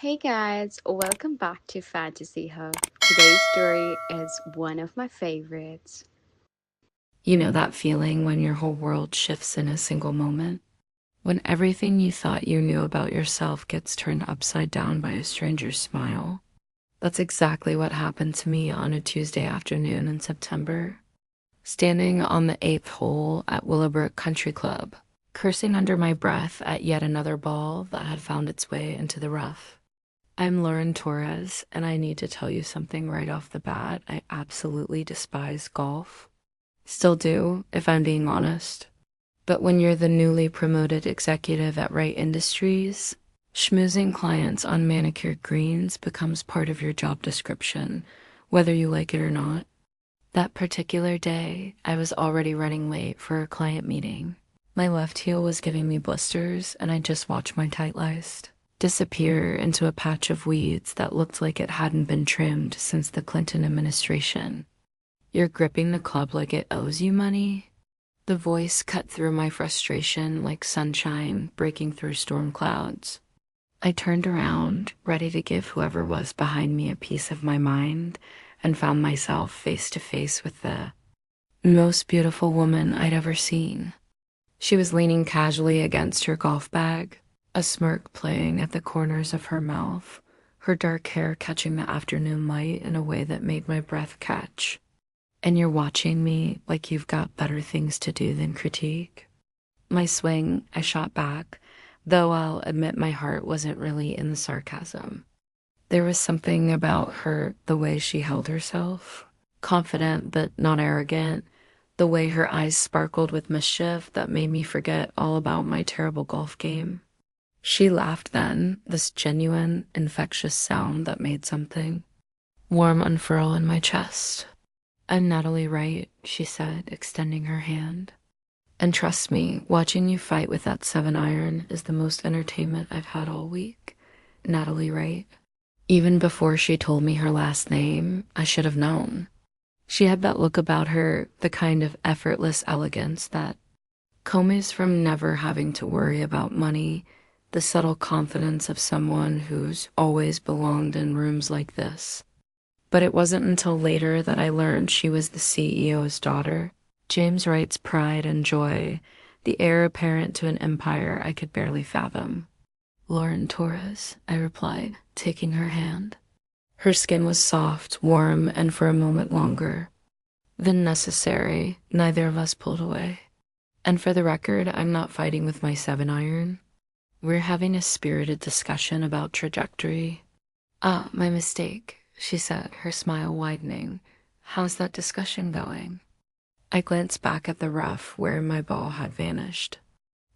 Hey guys, welcome back to Fantasy Hub. Today's story is one of my favorites. You know that feeling when your whole world shifts in a single moment? When everything you thought you knew about yourself gets turned upside down by a stranger's smile? That's exactly what happened to me on a Tuesday afternoon in September. Standing on the eighth hole at Willowbrook Country Club, cursing under my breath at yet another ball that had found its way into the rough. I'm Lauren Torres, and I need to tell you something right off the bat. I absolutely despise golf. Still do, if I'm being honest. But when you're the newly promoted executive at Wright Industries, schmoozing clients on manicured greens becomes part of your job description, whether you like it or not. That particular day, I was already running late for a client meeting. My left heel was giving me blisters, and I just watched my tight laced disappear into a patch of weeds that looked like it hadn't been trimmed since the Clinton administration. You're gripping the club like it owes you money? The voice cut through my frustration like sunshine breaking through storm clouds. I turned around, ready to give whoever was behind me a piece of my mind, and found myself face to face with the most beautiful woman I'd ever seen. She was leaning casually against her golf bag, a smirk playing at the corners of her mouth, her dark hair catching the afternoon light in a way that made my breath catch. And you're watching me like you've got better things to do than critique. My swing, I shot back, though I'll admit my heart wasn't really in the sarcasm. There was something about her, the way she held herself, confident but not arrogant, the way her eyes sparkled with mischief that made me forget all about my terrible golf game. She laughed then, this genuine, infectious sound that made something warm unfurl in my chest. "I'm Natalie Wright," she said, extending her hand. "And trust me, watching you fight with that 7-iron is the most entertainment I've had all week. Natalie Wright." Even before she told me her last name, I should have known. She had that look about her, the kind of effortless elegance that comes from never having to worry about money, the subtle confidence of someone who's always belonged in rooms like this. But it wasn't until later that I learned she was the CEO's daughter, James Wright's pride and joy, the heir apparent to an empire I could barely fathom. "Lauren Torres," I replied, taking her hand. Her skin was soft, warm, and for a moment longer than necessary, neither of us pulled away. And for the record, I'm not fighting with my 7-iron. We're having a spirited discussion about trajectory. "Ah, my mistake," she said, her smile widening. "How's that discussion going?" I glanced back at the rough where my ball had vanished.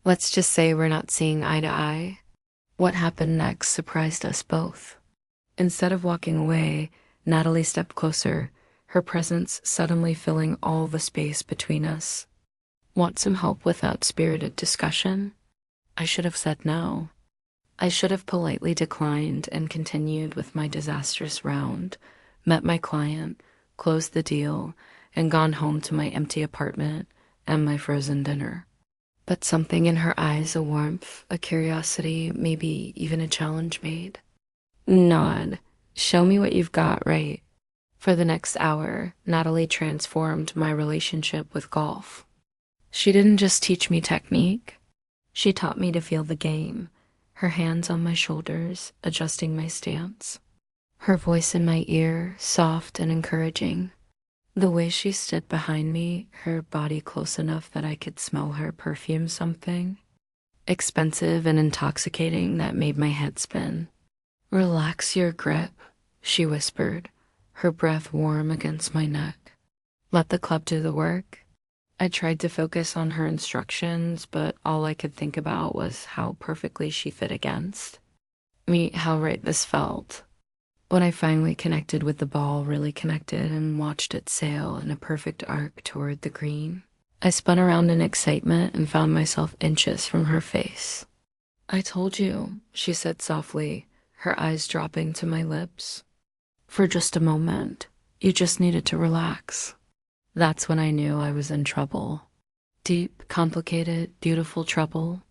"Let's just say we're not seeing eye to eye." What happened next surprised us both. Instead of walking away, Natalie stepped closer, her presence suddenly filling all the space between us. "Want some help with that spirited discussion?" I should have said no. I should have politely declined and continued with my disastrous round, met my client, closed the deal, and gone home to my empty apartment and my frozen dinner. But something in her eyes, a warmth, a curiosity, maybe even a challenge made. "Nod. Show me what you've got, right?" For the next hour, Natalie transformed my relationship with golf. She didn't just teach me technique. She taught me to feel the game, her hands on my shoulders, adjusting my stance. Her voice in my ear, soft and encouraging. The way she stood behind me, her body close enough that I could smell her perfume, something expensive and intoxicating that made my head spin. "Relax your grip," she whispered, her breath warm against my neck. "Let the club do the work." I tried to focus on her instructions, but all I could think about was how perfectly she fit against me, how right this felt. When I finally connected with the ball, really connected, and watched it sail in a perfect arc toward the green, I spun around in excitement and found myself inches from her face. "I told you," she said softly, her eyes dropping to my lips. "For just a moment, you just needed to relax." That's when I knew I was in trouble. Deep, complicated, beautiful trouble.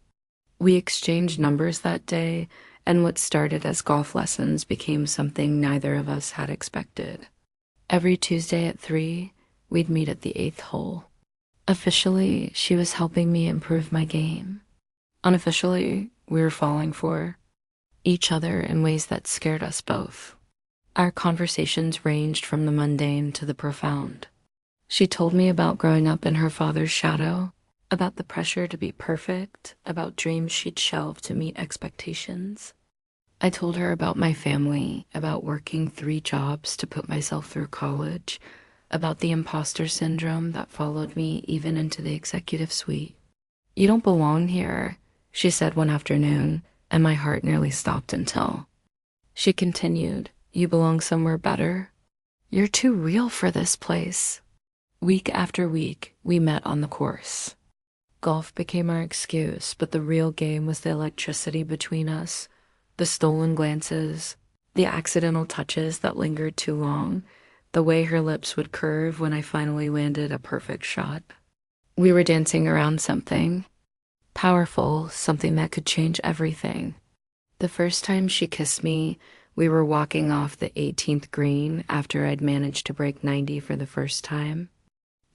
We exchanged numbers that day, and what started as golf lessons became something neither of us had expected. Every Tuesday at 3, we'd meet at the 8th hole. Officially, she was helping me improve my game. Unofficially, we were falling for each other in ways that scared us both. Our conversations ranged from the mundane to the profound. She told me about growing up in her father's shadow, about the pressure to be perfect, about dreams she'd shelved to meet expectations. I told her about my family, about working 3 jobs to put myself through college, about the imposter syndrome that followed me even into the executive suite. "You don't belong here," she said one afternoon, and my heart nearly stopped until. She continued, "You belong somewhere better. You're too real for this place." Week after week, we met on the course. Golf became our excuse, but the real game was the electricity between us, the stolen glances, the accidental touches that lingered too long, the way her lips would curve when I finally landed a perfect shot. We were dancing around something powerful, something that could change everything. The first time she kissed me, we were walking off the 18th green after I'd managed to break 90 for the first time.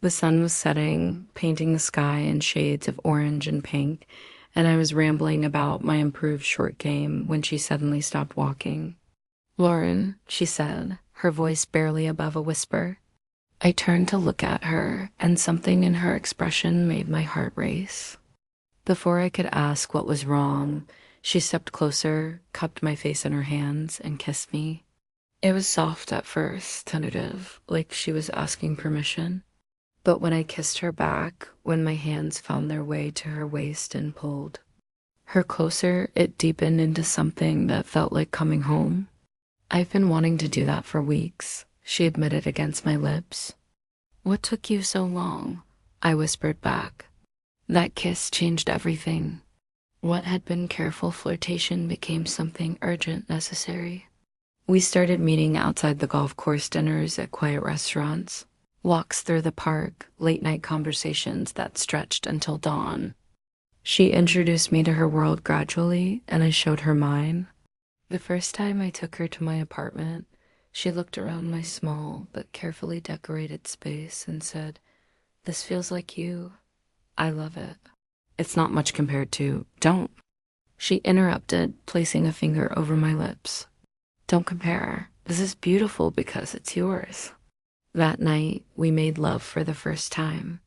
The sun was setting, painting the sky in shades of orange and pink, and I was rambling about my improved short game when she suddenly stopped walking. "Lauren," she said, her voice barely above a whisper. I turned to look at her, and something in her expression made my heart race. Before I could ask what was wrong, she stepped closer, cupped my face in her hands, and kissed me. It was soft at first, tentative, like she was asking permission. But when I kissed her back, when my hands found their way to her waist and pulled her closer, it deepened into something that felt like coming home. "I've been wanting to do that for weeks," she admitted against my lips. "What took you so long?" I whispered back. That kiss changed everything. What had been careful flirtation became something urgent, necessary. We started meeting outside the golf course, dinners at quiet restaurants, walks through the park, late-night conversations that stretched until dawn. She introduced me to her world gradually, and I showed her mine. The first time I took her to my apartment, she looked around my small but carefully decorated space and said, "This feels like you. I love it." "It's not much compared to—" "Don't." She interrupted, placing a finger over my lips. "Don't compare. This is beautiful because it's yours." That night, we made love for the first time.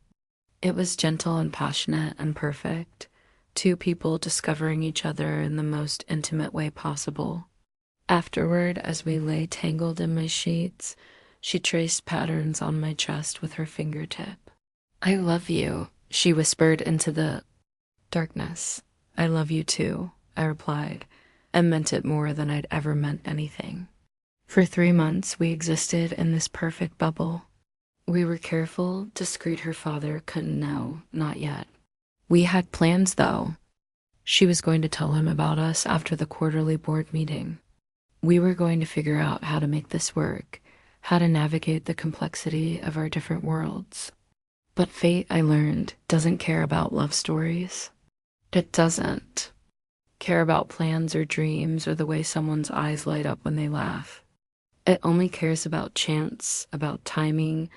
It was gentle and passionate and perfect, 2 people discovering each other in the most intimate way possible. Afterward, as we lay tangled in my sheets, she traced patterns on my chest with her fingertip. "I love you," she whispered into the darkness. "I love you too," I replied, and meant it more than I'd ever meant anything. For 3 months, we existed in this perfect bubble. We were careful, discreet. Her father couldn't know, not yet. We had plans, though. She was going to tell him about us after the quarterly board meeting. We were going to figure out how to make this work, how to navigate the complexity of our different worlds. But fate, I learned, doesn't care about love stories. It doesn't care about plans or dreams or the way someone's eyes light up when they laugh. It only cares about chance, about timing,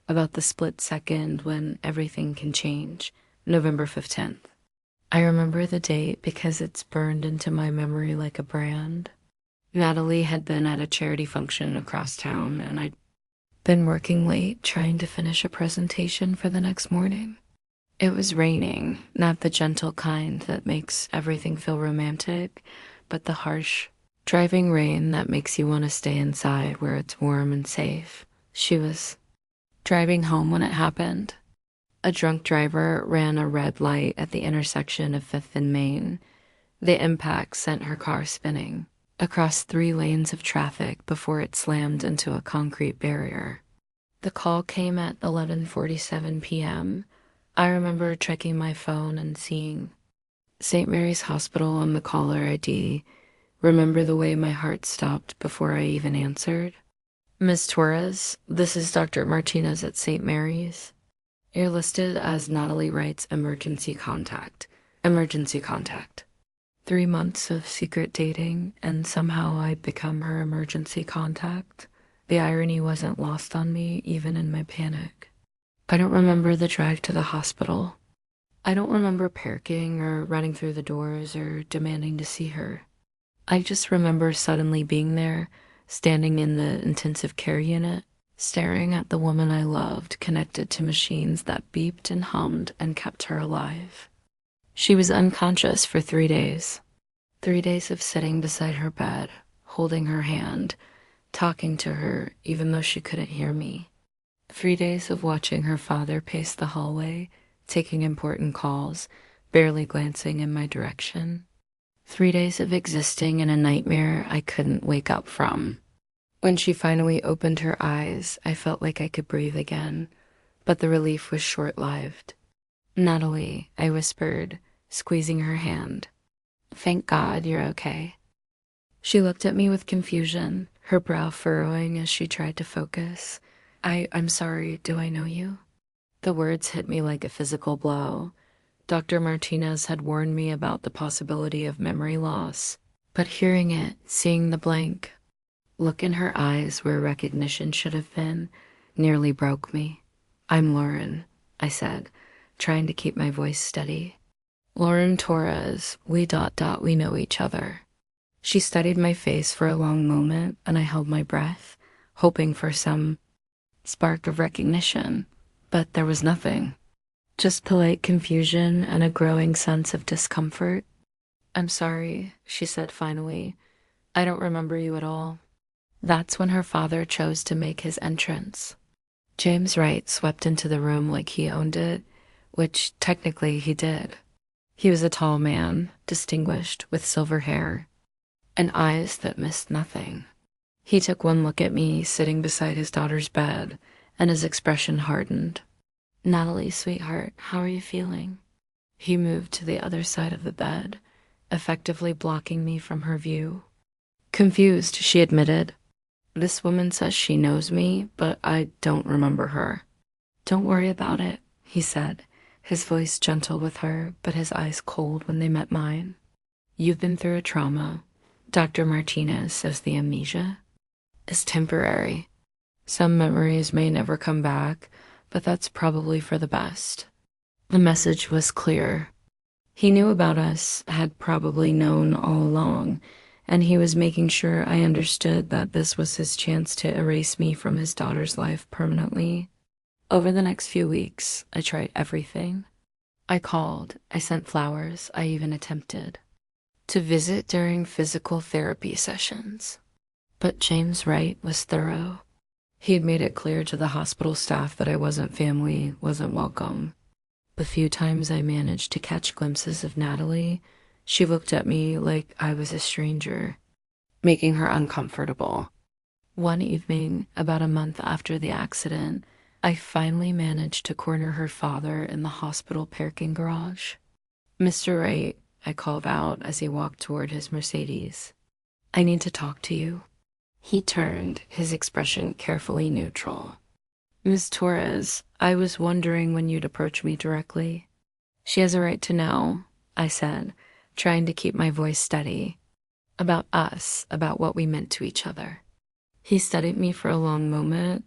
about the split second when everything can change. November 15th. I remember the date because it's burned into my memory like a brand. Natalie had been at a charity function across town, and I'd been working late trying to finish a presentation for the next morning. It was raining, not the gentle kind that makes everything feel romantic, but the harsh, driving rain that makes you want to stay inside where it's warm and safe. She was driving home when it happened. A drunk driver ran a red light at the intersection of 5th and Main. The impact sent her car spinning across 3 lanes of traffic before it slammed into a concrete barrier. The call came at 11:47 p.m. I remember checking my phone and seeing St. Mary's Hospital on the caller ID. Remember the way my heart stopped before I even answered. "Ms. Torres, this is Dr. Martinez at St. Mary's. You're listed as Natalie Wright's emergency contact. Emergency contact." 3 months of secret dating, and somehow I'd become her emergency contact. The irony wasn't lost on me, even in my panic. I don't remember the drive to the hospital. I don't remember parking or running through the doors or demanding to see her. I just remember suddenly being there, standing in the intensive care unit, staring at the woman I loved connected to machines that beeped and hummed and kept her alive. She was unconscious for 3 days. 3 days of sitting beside her bed, holding her hand, talking to her even though she couldn't hear me. 3 days of watching her father pace the hallway, taking important calls, barely glancing in my direction. 3 days of existing in a nightmare I couldn't wake up from. When she finally opened her eyes, I felt like I could breathe again, but the relief was short-lived. "Natalie," I whispered, squeezing her hand. "Thank God you're okay." She looked at me with confusion, her brow furrowing as she tried to focus. I'm sorry, do I know you?" The words hit me like a physical blow. Dr. Martinez had warned me about the possibility of memory loss, but hearing it, seeing the blank look in her eyes where recognition should have been, nearly broke me. "I'm Lauren," I said, trying to keep my voice steady. "Lauren Torres, we know each other." She studied my face for a long moment, and I held my breath, hoping for some spark of recognition, but there was nothing. Just polite confusion and a growing sense of discomfort. "I'm sorry," she said finally. "I don't remember you at all." That's when her father chose to make his entrance. James Wright swept into the room like he owned it, which technically he did. He was a tall man, distinguished, with silver hair, and eyes that missed nothing. He took one look at me sitting beside his daughter's bed, and his expression hardened. "Natalie, sweetheart, how are you feeling?" He moved to the other side of the bed, effectively blocking me from her view. "Confused," she admitted. "This woman says she knows me, but I don't remember her." "Don't worry about it," he said, his voice gentle with her, but his eyes cold when they met mine. "You've been through a trauma. Dr. Martinez says the amnesia is temporary. Some memories may never come back, but that's probably for the best." The message was clear. He knew about us, had probably known all along, and he was making sure I understood that this was his chance to erase me from his daughter's life permanently. Over the next few weeks, I tried everything. I called, I sent flowers, I even attempted to visit during physical therapy sessions. But James Wright was thorough. He'd made it clear to the hospital staff that I wasn't family, wasn't welcome. The few times I managed to catch glimpses of Natalie, she looked at me like I was a stranger, making her uncomfortable. One evening, about a month after the accident, I finally managed to corner her father in the hospital parking garage. "Mr. Wright," I called out as he walked toward his Mercedes. "I need to talk to you." He turned, his expression carefully neutral. "Miss Torres, I was wondering when you'd approach me directly." "She has a right to know," I said, trying to keep my voice steady. "About us, about what we meant to each other." He studied me for a long moment,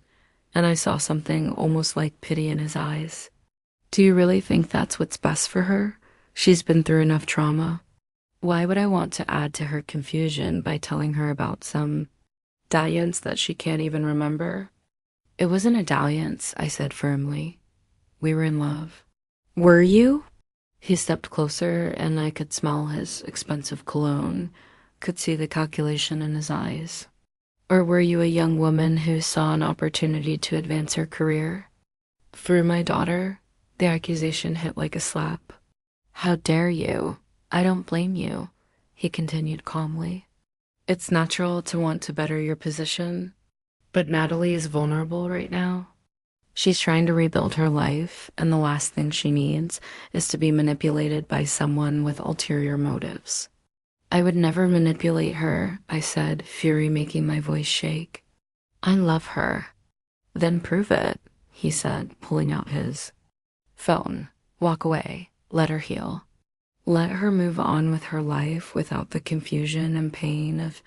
and I saw something almost like pity in his eyes. "Do you really think that's what's best for her? She's been through enough trauma." Why would I want to add to her confusion by telling her about some dalliance that she can't even remember? "It wasn't a dalliance," I said firmly. "We were in love." "Were you?" He stepped closer, and I could smell his expensive cologne, could see the calculation in his eyes. "Or were you a young woman who saw an opportunity to advance her career?" "Through my daughter?" The accusation hit like a slap. "How dare you? I don't blame you," he continued calmly. "It's natural to want to better your position, but Natalie is vulnerable right now. She's trying to rebuild her life, and the last thing she needs is to be manipulated by someone with ulterior motives." "I would never manipulate her," I said, fury making my voice shake. "I love her." "Then prove it," he said, pulling out his phone. "Walk away. Let her heal." Let her move on with her life without the confusion and pain of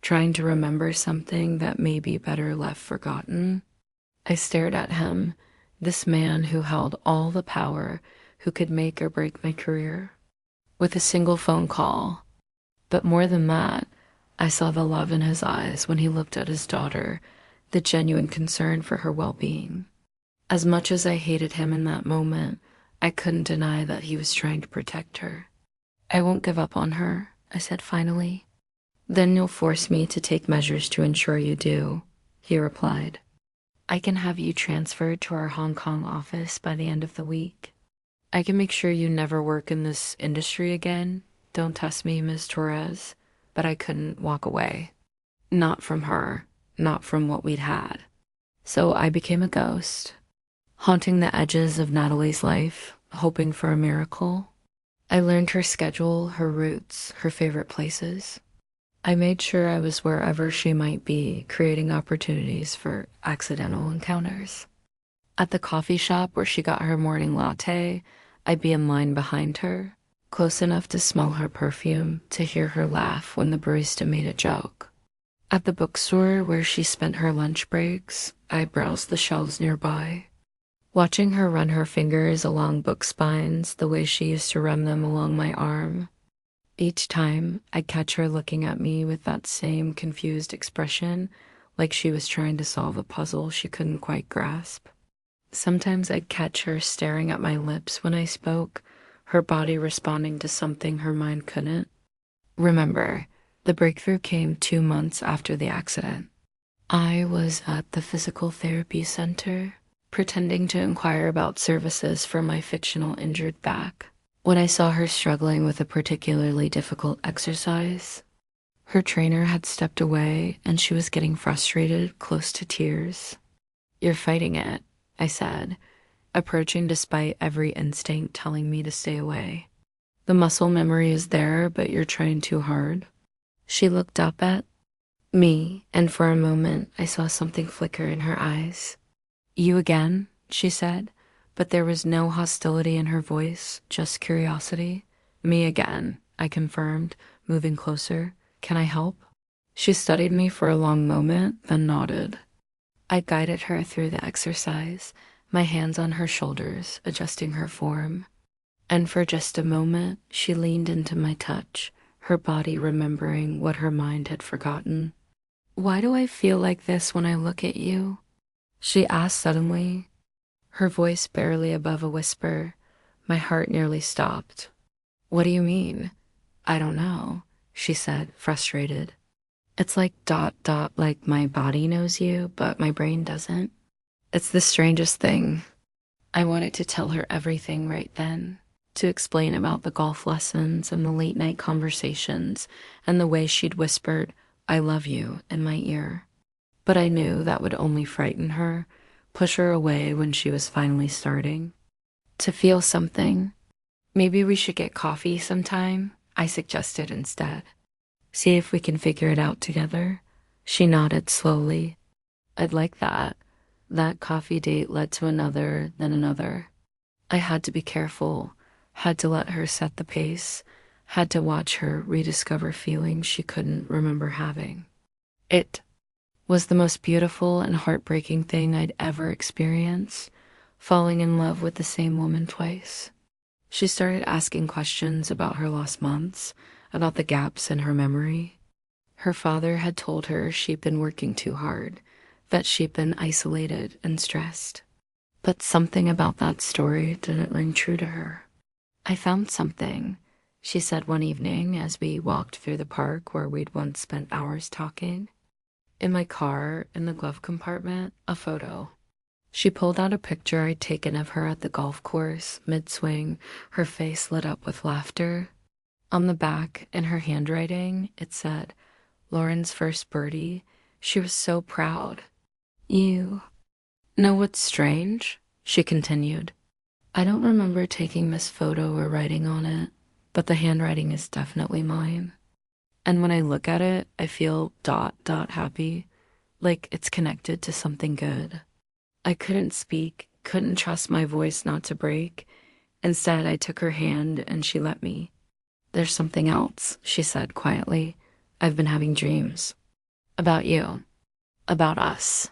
trying to remember something that may be better left forgotten. I stared at him, this man who held all the power, who could make or break my career with a single phone call. But more than that, I saw the love in his eyes when he looked at his daughter, the genuine concern for her well-being. As much as I hated him in that moment, I couldn't deny that he was trying to protect her. I won't give up on her, I said finally. Then you'll force me to take measures to ensure you do, he replied. I can have you transferred to our Hong Kong office by the end of the week. I can make sure you never work in this industry again. Don't test me, Ms. Torres. But I couldn't walk away. Not from her, not from what we'd had. So I became a ghost, haunting the edges of Natalie's life, hoping for a miracle. I learned her schedule, her routes, her favorite places. I made sure I was wherever she might be, creating opportunities for accidental encounters. At the coffee shop where she got her morning latte, I'd be in line behind her, close enough to smell her perfume, to hear her laugh when the barista made a joke. At the bookstore where she spent her lunch breaks, I browsed the shelves nearby, watching her run her fingers along book spines the way she used to run them along my arm. Each time, I'd catch her looking at me with that same confused expression, like she was trying to solve a puzzle she couldn't quite grasp. Sometimes I'd catch her staring at my lips when I spoke, her body responding to something her mind couldn't. Remember, the breakthrough came 2 months after the accident. I was at the physical therapy center, pretending to inquire about services for my fictional injured back, when I saw her struggling with a particularly difficult exercise. Her trainer had stepped away and she was getting frustrated, close to tears. You're fighting it, I said, approaching despite every instinct telling me to stay away. The muscle memory is there, but you're trying too hard. She looked up at me, and for a moment I saw something flicker in her eyes. You again, she said, but there was no hostility in her voice, just curiosity. Me again, I confirmed, moving closer. Can I help? She studied me for a long moment, then nodded. I guided her through the exercise, my hands on her shoulders, adjusting her form. And for just a moment, she leaned into my touch, her body remembering what her mind had forgotten. Why do I feel like this when I look at you? She asked suddenly, her voice barely above a whisper. My heart nearly stopped. What do you mean? I don't know, she said, frustrated. It's like ... like my body knows you, but my brain doesn't. It's the strangest thing. I wanted to tell her everything right then, to explain about the golf lessons and the late night conversations and the way she'd whispered, I love you, in my ear. But I knew that would only frighten her, push her away when she was finally starting to feel something. Maybe we should get coffee sometime, I suggested instead. See if we can figure it out together. She nodded slowly. I'd like that. That coffee date led to another, then another. I had to be careful, had to let her set the pace, had to watch her rediscover feelings she couldn't remember having. It was the most beautiful and heartbreaking thing I'd ever experienced, falling in love with the same woman twice. She started asking questions about her lost months, about the gaps in her memory. Her father had told her she'd been working too hard, that she'd been isolated and stressed. But something about that story didn't ring true to her. I found something, she said one evening as we walked through the park where we'd once spent hours talking. In my car, in the glove compartment, a photo. She pulled out a picture I'd taken of her at the golf course, mid-swing, her face lit up with laughter. On the back, in her handwriting, it said, Lauren's first birdie. She was so proud. You know what's strange? She continued. I don't remember taking this photo or writing on it, but the handwriting is definitely mine. And when I look at it, I feel ... happy, like it's connected to something good. I couldn't speak, couldn't trust my voice not to break. Instead, I took her hand and she let me. There's something else, she said quietly. I've been having dreams. About you. About us.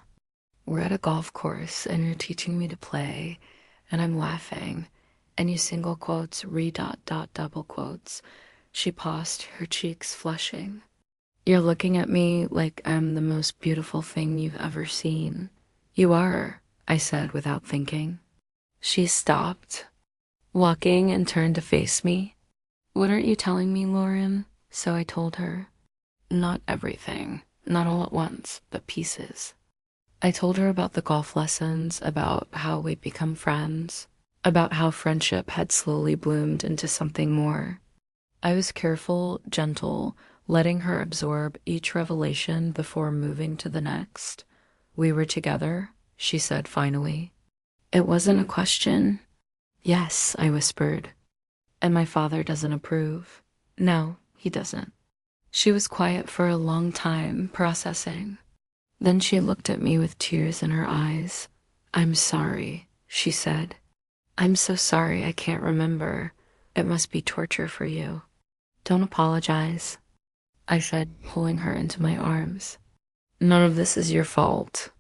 We're at a golf course and you're teaching me to play, and I'm laughing, and you single quotes, re-dot dot double quotes. She paused, her cheeks flushing. You're looking at me like I'm the most beautiful thing you've ever seen. You are, I said without thinking. She stopped, walking, and turned to face me. What aren't you telling me, Lauren? So I told her. Not everything, not all at once, but pieces. I told her about the golf lessons, about how we'd become friends, about how friendship had slowly bloomed into something more. I was careful, gentle, letting her absorb each revelation before moving to the next. We were together, she said finally. It wasn't a question. Yes, I whispered. And my father doesn't approve. No, he doesn't. She was quiet for a long time, processing. Then she looked at me with tears in her eyes. I'm sorry, she said. I'm so sorry I can't remember. It must be torture for you. Don't apologize, I said, pulling her into my arms. None of this is your fault.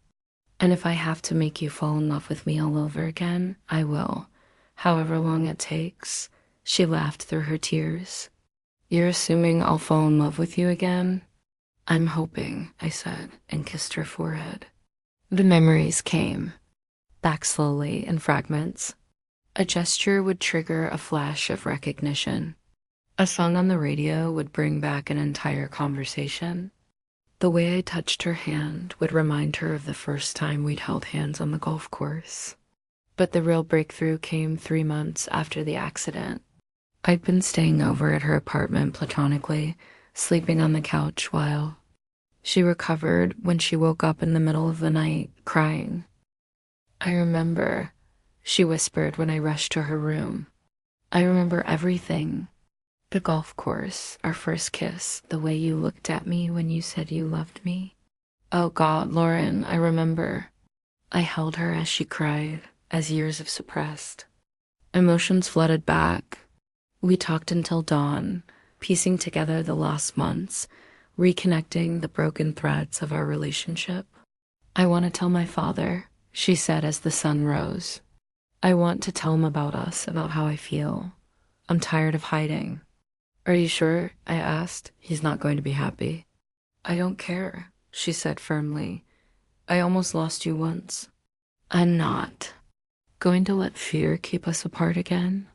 And if I have to make you fall in love with me all over again, I will. However long it takes. She laughed through her tears. You're assuming I'll fall in love with you again? I'm hoping, I said, and kissed her forehead. The memories came, back slowly in fragments. A gesture would trigger a flash of recognition. A song on the radio would bring back an entire conversation. The way I touched her hand would remind her of the first time we'd held hands on the golf course. But the real breakthrough came 3 months after the accident. I'd been staying over at her apartment platonically, sleeping on the couch while she recovered when she woke up in the middle of the night, crying. I remember, she whispered when I rushed to her room. I remember everything. The golf course, our first kiss, the way you looked at me when you said you loved me. Oh God, Lauren, I remember. I held her as she cried, as years of suppressed. Emotions flooded back. We talked until dawn, piecing together the lost months, reconnecting the broken threads of our relationship. I want to tell my father, she said as the sun rose. I want to tell him about us, about how I feel. I'm tired of hiding. Are you sure? I asked. He's not going to be happy. I don't care, she said firmly. I almost lost you once. I'm not going to let fear keep us apart again.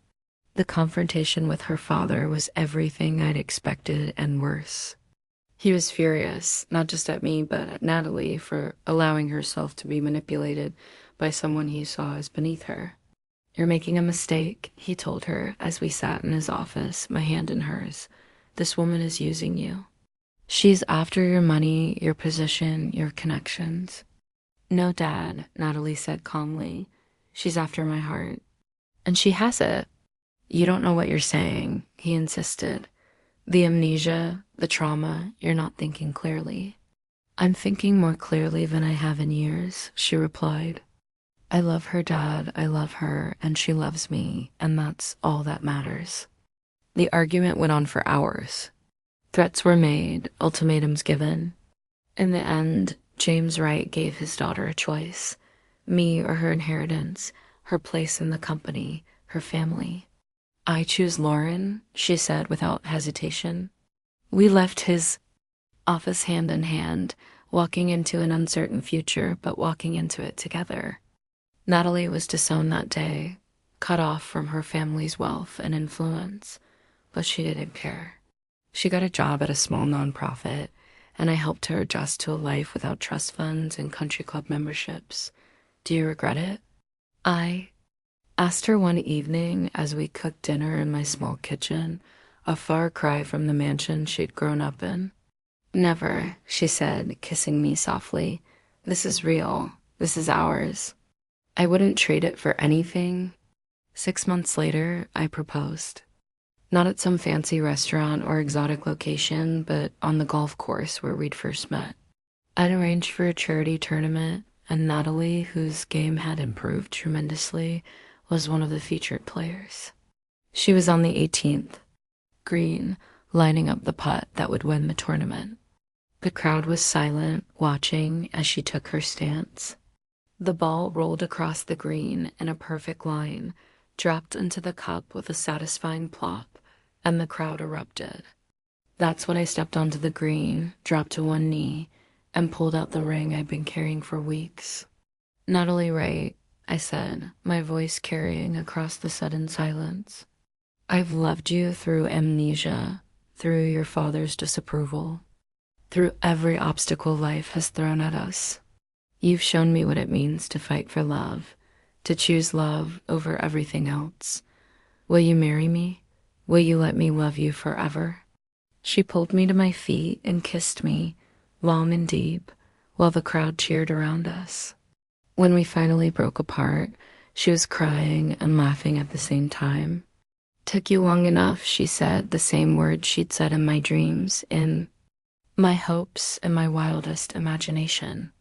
The confrontation with her father was everything I'd expected and worse. He was furious, not just at me, but at Natalie for allowing herself to be manipulated by someone he saw as beneath her. You're making a mistake, he told her as we sat in his office, my hand in hers. This woman is using you. She's after your money, your position, your connections. No, Dad, Natalie said calmly. She's after my heart. And she has it. You don't know what you're saying, he insisted. The amnesia, the trauma, you're not thinking clearly. I'm thinking more clearly than I have in years, she replied. I love her, Dad, I love her, and she loves me, and that's all that matters. The argument went on for hours. Threats were made, ultimatums given. In the end, James Wright gave his daughter a choice. Me or her inheritance, her place in the company, her family. I choose Lauren, she said without hesitation. We left his office hand in hand, walking into an uncertain future, but walking into it together. Natalie was disowned that day, cut off from her family's wealth and influence, but she didn't care. She got a job at a small nonprofit, and I helped her adjust to a life without trust funds and country club memberships. Do you regret it? I asked her one evening as we cooked dinner in my small kitchen, a far cry from the mansion she'd grown up in. Never, she said, kissing me softly. This is real. This is ours. I wouldn't trade it for anything. 6 months later, I proposed. Not at some fancy restaurant or exotic location, but on the golf course where we'd first met. I'd arranged for a charity tournament, and Natalie, whose game had improved tremendously, was one of the featured players. She was on the 18th. green, lining up the putt that would win the tournament. The crowd was silent, watching as she took her stance. The ball rolled across the green in a perfect line, dropped into the cup with a satisfying plop, and the crowd erupted. That's when I stepped onto the green, dropped to one knee, and pulled out the ring I'd been carrying for weeks. "Natalie Wright," I said, my voice carrying across the sudden silence. "I've loved you through amnesia, through your father's disapproval, through every obstacle life has thrown at us. You've shown me what it means to fight for love, to choose love over everything else. Will you marry me? Will you let me love you forever?" She pulled me to my feet and kissed me, long and deep, while the crowd cheered around us. When we finally broke apart, she was crying and laughing at the same time. "Took you long enough," she said, the same words she'd said in my dreams, in my hopes and my wildest imagination.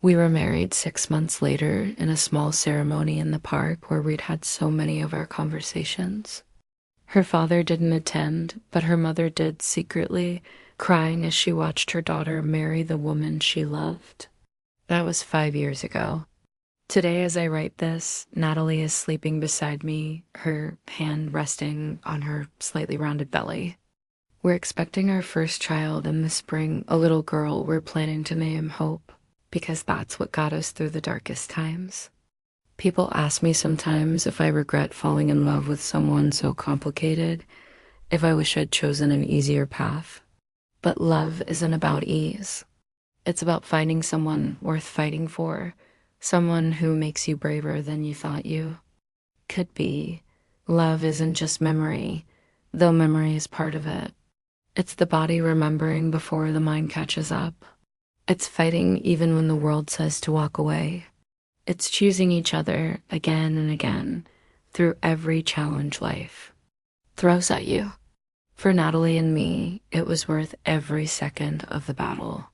We were married 6 months later in a small ceremony in the park where we'd had so many of our conversations. Her father didn't attend, but her mother did secretly, crying as she watched her daughter marry the woman she loved. That was 5 years ago. Today, as I write this, Natalie is sleeping beside me, her hand resting on her slightly rounded belly. We're expecting our first child in the spring, a little girl we're planning to name Hope, because that's what got us through the darkest times. People ask me sometimes if I regret falling in love with someone so complicated, if I wish I'd chosen an easier path. But love isn't about ease. It's about finding someone worth fighting for, someone who makes you braver than you thought you could be. Love isn't just memory, though memory is part of it. It's the body remembering before the mind catches up. It's fighting even when the world says to walk away. It's choosing each other again and again through every challenge life throws at you. For Natalie and me, it was worth every second of the battle.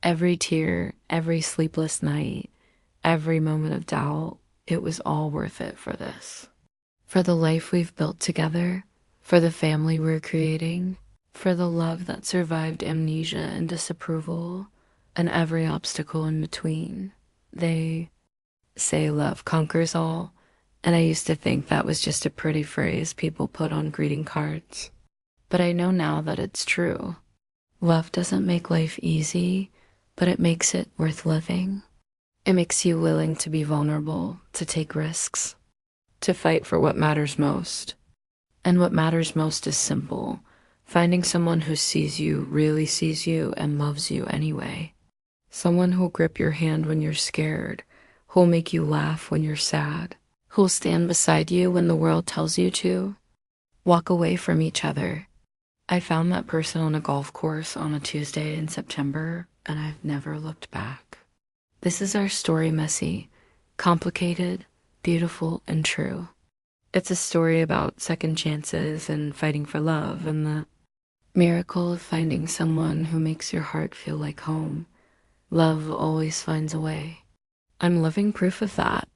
Every tear, every sleepless night, every moment of doubt, it was all worth it for this. For the life we've built together, for the family we're creating, for the love that survived amnesia and disapproval, and every obstacle in between. They say love conquers all, and I used to think that was just a pretty phrase people put on greeting cards. But I know now that it's true. Love doesn't make life easy, but it makes it worth living. It makes you willing to be vulnerable, to take risks, to fight for what matters most. And what matters most is simple: finding someone who sees you, really sees you, and loves you anyway. Someone who'll grip your hand when you're scared, who'll make you laugh when you're sad, who'll stand beside you when the world tells you to walk away from each other. I found that person on a golf course on a Tuesday in September, and I've never looked back. This is our story, messy, complicated, beautiful, and true. It's a story about second chances and fighting for love and the miracle of finding someone who makes your heart feel like home. Love always finds a way. I'm living proof of that.